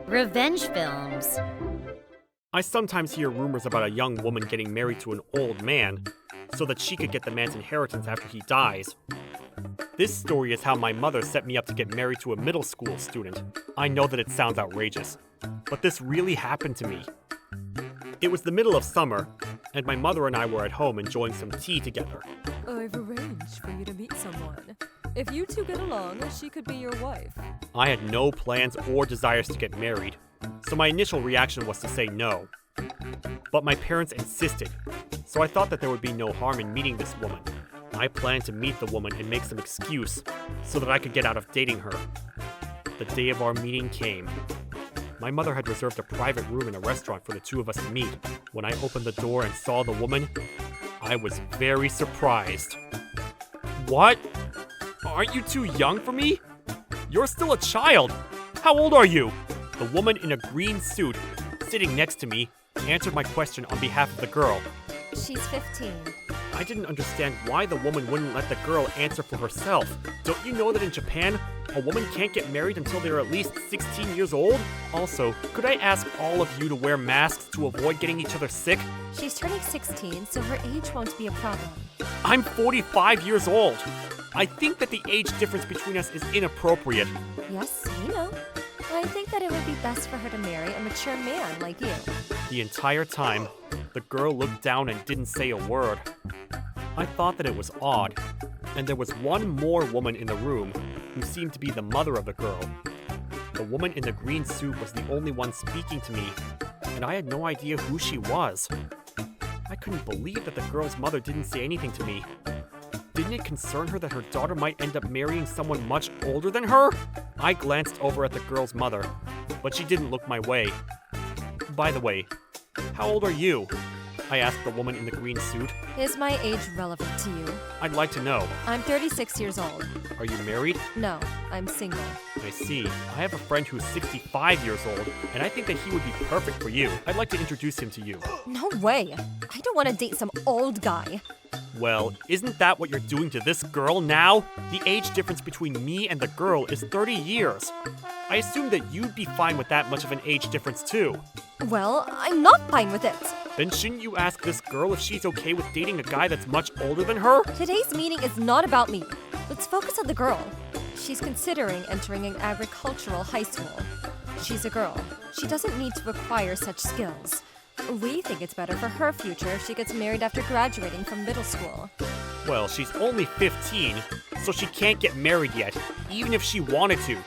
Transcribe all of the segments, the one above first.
Revenge films. I sometimes hear rumors about a young woman getting married to an old man so that she could get the man's inheritance after he dies. This story is how my mother set me up to get married to a middle school student. I know that it sounds outrageous, but this really happened to me. It was the middle of summer, and my mother and I were at home enjoying some tea together. I've arranged for you to meet someone. If you two get along, she could be your wife. I had no plans or desires to get married, so my initial reaction was to say no. But my parents insisted, so I thought that there would be no harm in meeting this woman. I planned to meet the woman and make some excuse so that I could get out of dating her. The day of our meeting came. My mother had reserved a private room in a restaurant for the two of us to meet. When I opened the door and saw the woman, I was very surprised. What? Aren't you too young for me? You're still a child. How old are you? The woman in a green suit, sitting next to me, answered my question on behalf of the girl. She's 15. I didn't understand why the woman wouldn't let the girl answer for herself. Don't you know that in Japan, a woman can't get married until they're at least 16 years old? Also, could I ask all of you to wear masks to avoid getting each other sick? She's turning 16, so her age won't be a problem. I'm 45 years old. I think that the age difference between us is inappropriate. Yes, we know. I think that it would be best for her to marry a mature man like you. The entire time, the girl looked down and didn't say a word. I thought that it was odd, and there was one more woman in the room who seemed to be the mother of the girl. The woman in the green suit was the only one speaking to me, and I had no idea who she was. I couldn't believe that the girl's mother didn't say anything to me. Didn't it concern her that her daughter might end up marrying someone much older than her? I glanced over at the girl's mother, but she didn't look my way. By the way, how old are you? I asked the woman in the green suit. Is my age relevant to you? I'd like to know. I'm 36 years old. Are you married? No, I'm single. I see. I have a friend who's 65 years old, and I think that he would be perfect for you. I'd like to introduce him to you. No way. I don't want to date some old guy. Well, isn't that what you're doing to this girl now? The age difference between me and the girl is 30 years. I assumed that you'd be fine with that much of an age difference too. Well, I'm not fine with it. Then shouldn't you ask this girl if she's okay with dating a guy that's much older than her? Today's meeting is not about me. Let's focus on the girl. She's considering entering an agricultural high school. She's a girl. She doesn't need to acquire such skills. We think it's better for her future if she gets married after graduating from middle school. Well, she's only 15, so she can't get married yet, even if she wanted to.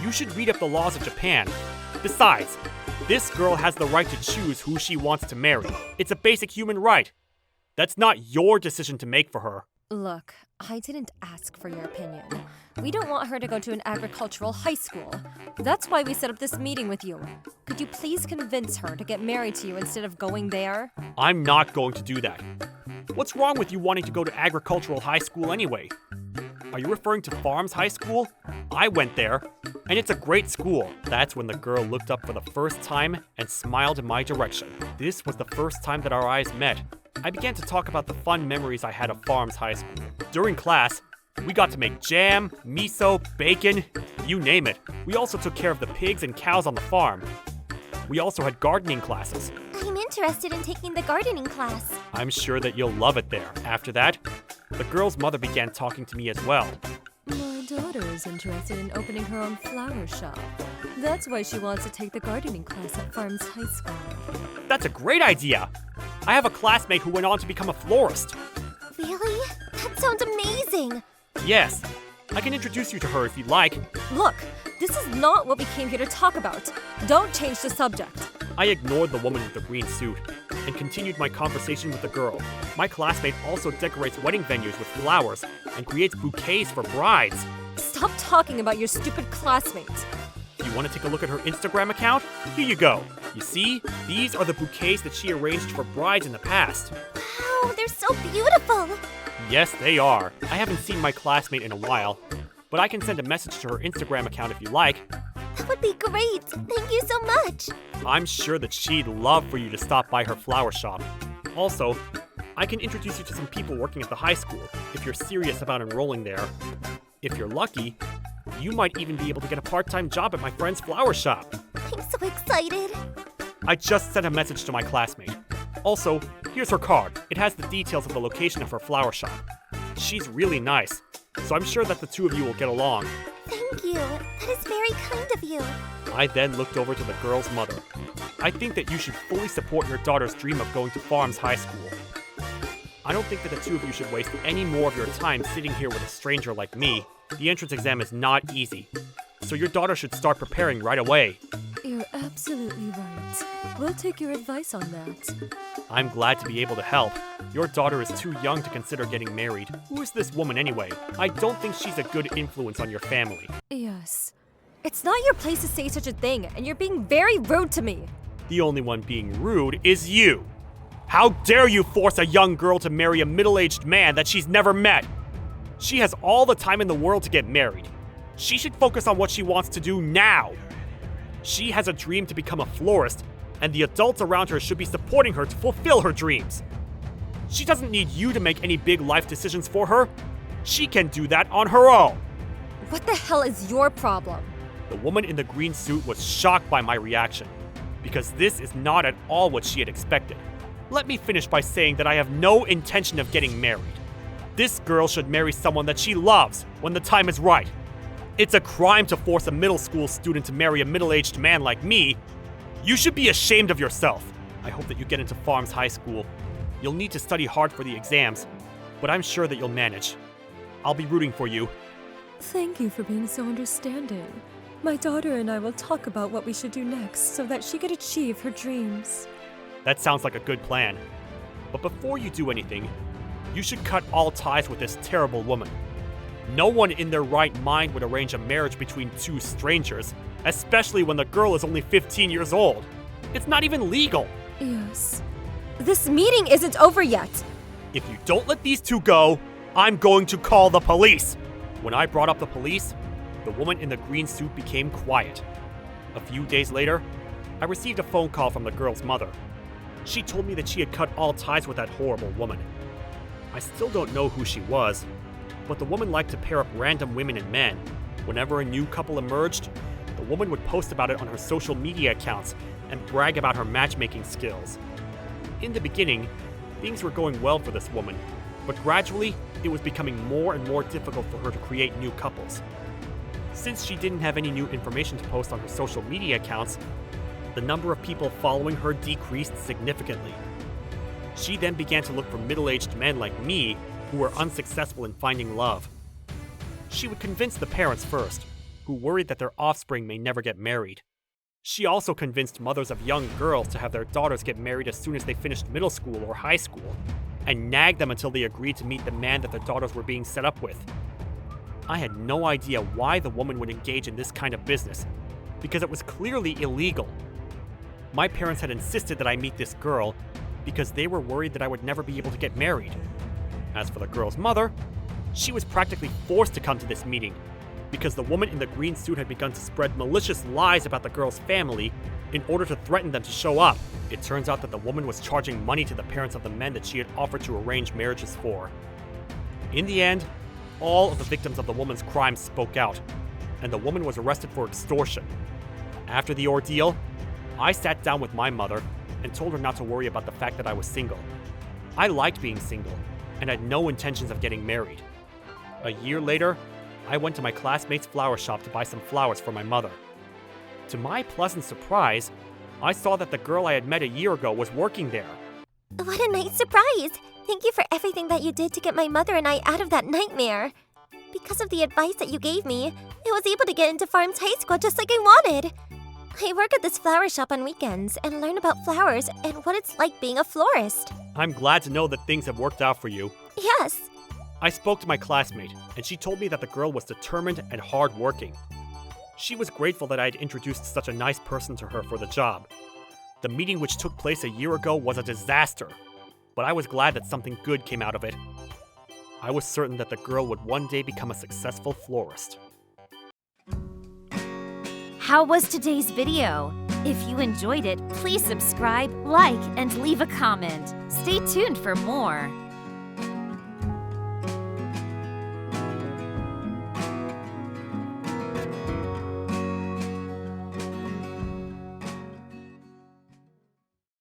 You should read up the laws of Japan. Besides, this girl has the right to choose who she wants to marry. It's a basic human right. That's not your decision to make for her. Look, I didn't ask for your opinion. We don't want her to go to an agricultural high school. That's why we set up this meeting with you. Could you please convince her to get married to you instead of going there? I'm not going to do that. What's wrong with you wanting to go to agricultural high school anyway? Are you referring to Farms High School? I went there, and it's a great school. That's when the girl looked up for the first time and smiled in my direction. This was the first time that our eyes met. I began to talk about the fun memories I had of Farms High School. During class, we got to make jam, miso, bacon, you name it. We also took care of the pigs and cows on the farm. We also had gardening classes. I'm interested in taking the gardening class. I'm sure that you'll love it there. After that, the girl's mother began talking to me as well. My daughter is interested in opening her own flower shop. That's why she wants to take the gardening class at Farms High School. That's a great idea! I have a classmate who went on to become a florist. Really? That sounds amazing! Yes, I can introduce you to her if you'd like. Look, this is not what we came here to talk about. Don't change the subject. I ignored the woman with the green suit and continued my conversation with the girl. My classmate also decorates wedding venues with flowers and creates bouquets for brides. Stop talking about your stupid classmate. You want to take a look at her Instagram account? Here you go. You see, these are the bouquets that she arranged for brides in the past. Wow, they're so beautiful! Yes, they are. I haven't seen my classmate in a while, but I can send a message to her Instagram account if you like. That would be great! Thank you so much! I'm sure that she'd love for you to stop by her flower shop. Also, I can introduce you to some people working at the high school if you're serious about enrolling there. If you're lucky, you might even be able to get a part-time job at my friend's flower shop. I'm so excited. I just sent a message to my classmate. Also, here's her card. It has the details of the location of her flower shop. She's really nice, so I'm sure that the two of you will get along. Thank you. That is very kind of you. I then looked over to the girl's mother. I think that you should fully support your daughter's dream of going to Farms High School. I don't think that the two of you should waste any more of your time sitting here with a stranger like me. The entrance exam is not easy, so your daughter should start preparing right away. You're absolutely right. We'll take your advice on that. I'm glad to be able to help. Your daughter is too young to consider getting married. Who is this woman anyway? I don't think she's a good influence on your family. Yes. It's not your place to say such a thing, and you're being very rude to me. The only one being rude is you. How dare you force a young girl to marry a middle-aged man that she's never met? She has all the time in the world to get married. She should focus on what she wants to do now. She has a dream to become a florist, and the adults around her should be supporting her to fulfill her dreams. She doesn't need you to make any big life decisions for her. She can do that on her own. What the hell is your problem? The woman in the green suit was shocked by my reaction, because this is not at all what she had expected. Let me finish by saying that I have no intention of getting married. This girl should marry someone that she loves when the time is right. It's a crime to force a middle school student to marry a middle-aged man like me. You should be ashamed of yourself. I hope that you get into Farms High School. You'll need to study hard for the exams, but I'm sure that you'll manage. I'll be rooting for you. Thank you for being so understanding. My daughter and I will talk about what we should do next so that she can achieve her dreams. That sounds like a good plan. But before you do anything, you should cut all ties with this terrible woman. No one in their right mind would arrange a marriage between two strangers, especially when the girl is only 15 years old. It's not even legal. Yes. This meeting isn't over yet. If you don't let these two go, I'm going to call the police. When I brought up the police, the woman in the green suit became quiet. A few days later, I received a phone call from the girl's mother. She told me that she had cut all ties with that horrible woman. I still don't know who she was, but the woman liked to pair up random women and men. Whenever a new couple emerged, the woman would post about it on her social media accounts and brag about her matchmaking skills. In the beginning, things were going well for this woman, but gradually, it was becoming more and more difficult for her to create new couples. Since she didn't have any new information to post on her social media accounts, the number of people following her decreased significantly. She then began to look for middle-aged men like me who were unsuccessful in finding love. She would convince the parents first, who worried that their offspring may never get married. She also convinced mothers of young girls to have their daughters get married as soon as they finished middle school or high school, and nagged them until they agreed to meet the man that their daughters were being set up with. I had no idea why the woman would engage in this kind of business, because it was clearly illegal. My parents had insisted that I meet this girl because they were worried that I would never be able to get married. As for the girl's mother, she was practically forced to come to this meeting because the woman in the green suit had begun to spread malicious lies about the girl's family in order to threaten them to show up. It turns out that the woman was charging money to the parents of the men that she had offered to arrange marriages for. In the end, all of the victims of the woman's crimes spoke out, and the woman was arrested for extortion. After the ordeal, I sat down with my mother and told her not to worry about the fact that I was single. I liked being single and had no intentions of getting married. A year later, I went to my classmate's flower shop to buy some flowers for my mother. To my pleasant surprise, I saw that the girl I had met a year ago was working there. What a nice surprise! Thank you for everything that you did to get my mother and I out of that nightmare. Because of the advice that you gave me, I was able to get into Farms High School just like I wanted. I work at this flower shop on weekends and learn about flowers and what it's like being a florist. I'm glad to know that things have worked out for you. Yes. I spoke to my classmate, and she told me that the girl was determined and hardworking. She was grateful that I had introduced such a nice person to her for the job. The meeting, which took place a year ago, was a disaster, but I was glad that something good came out of it. I was certain that the girl would one day become a successful florist. How was today's video? If you enjoyed it, please subscribe, like, and leave a comment. Stay tuned for more.